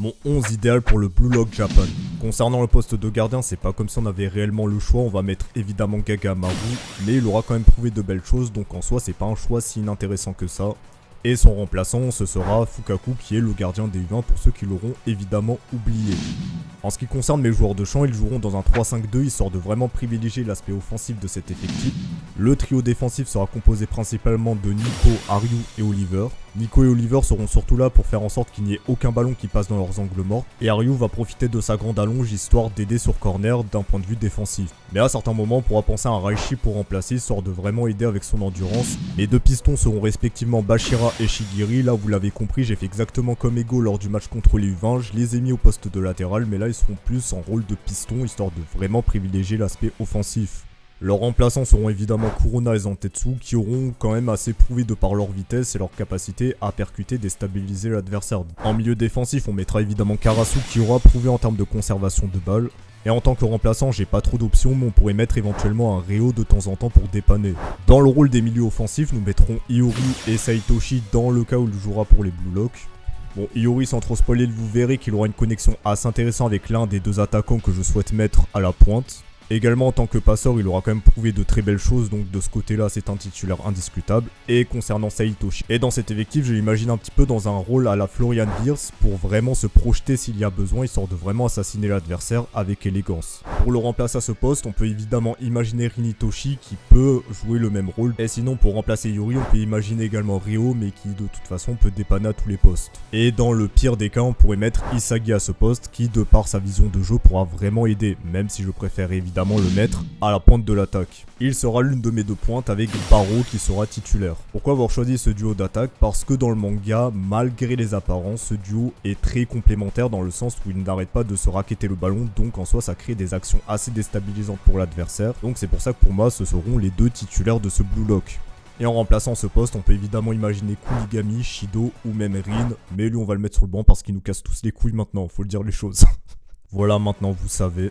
Mon 11 idéal pour le Blue Lock Japan. Concernant le poste de gardien, c'est pas comme si on avait réellement le choix, on va mettre évidemment Gagamaru, mais il aura quand même prouvé de belles choses, donc en soi c'est pas un choix si inintéressant que ça. Et son remplaçant, ce sera Fukaku qui est le gardien des U20 pour ceux qui l'auront évidemment oublié. En ce qui concerne mes joueurs de champ, ils joueront dans un 3-5-2 histoire de vraiment privilégier l'aspect offensif de cet effectif. Le trio défensif sera composé principalement de Nico, Aryu et Oliver. Nico et Oliver seront surtout là pour faire en sorte qu'il n'y ait aucun ballon qui passe dans leurs angles morts. Et Aryu va profiter de sa grande allonge histoire d'aider sur corner d'un point de vue défensif. Mais à certains moments, on pourra penser à un Raishi pour remplacer, histoire de vraiment aider avec son endurance. Mes deux pistons seront respectivement Bashira et Shigiri. Là, vous l'avez compris, j'ai fait exactement comme Ego lors du match contre les U20. Je les ai mis au poste de latéral, mais là, ils seront plus en rôle de piston, histoire de vraiment privilégier l'aspect offensif. Leurs remplaçants seront évidemment Kurona et Zantetsu, qui auront quand même assez prouvé de par leur vitesse et leur capacité à percuter et déstabiliser l'adversaire. En milieu défensif, on mettra évidemment Karasu, qui aura prouvé en termes de conservation de balles. Et en tant que remplaçant, j'ai pas trop d'options, mais on pourrait mettre éventuellement un Ryo de temps en temps pour dépanner. Dans le rôle des milieux offensifs, nous mettrons Iori et Saitoshi dans le cas où il jouera pour les Blue Lock. Bon, Iori, sans trop spoiler, vous verrez qu'il aura une connexion assez intéressante avec l'un des deux attaquants que je souhaite mettre à la pointe. Également, en tant que passeur, il aura quand même prouvé de très belles choses, donc de ce côté-là, c'est un titulaire indiscutable. Et concernant Saitoshi, et dans cet effectif, je l'imagine un petit peu dans un rôle à la Florian Wirtz pour vraiment se projeter s'il y a besoin, histoire de vraiment assassiner l'adversaire avec élégance. Pour le remplacer à ce poste, on peut évidemment imaginer Rinitoshi qui peut jouer le même rôle. Et sinon, pour remplacer Yuri, on peut imaginer également Ryo, mais qui de toute façon peut dépanner à tous les postes. Et dans le pire des cas, on pourrait mettre Isagi à ce poste, qui de par sa vision de jeu pourra vraiment aider, même si je préfère évidemment le mettre à la pointe de l'attaque. Il sera l'une de mes deux pointes avec Baro qui sera titulaire. Pourquoi avoir choisi ce duo d'attaque? Parce que dans le manga, malgré les apparences, ce duo est très complémentaire dans le sens où il n'arrête pas de se racketter le ballon, donc en soi ça crée des actions assez déstabilisantes pour l'adversaire. Donc c'est pour ça que pour moi ce seront les deux titulaires de ce Blue Lock. Et en remplaçant ce poste, on peut évidemment imaginer Kunigami, Shido ou même Rin, mais lui on va le mettre sur le banc parce qu'il nous casse tous les couilles maintenant, faut le dire les choses. Voilà, maintenant vous savez.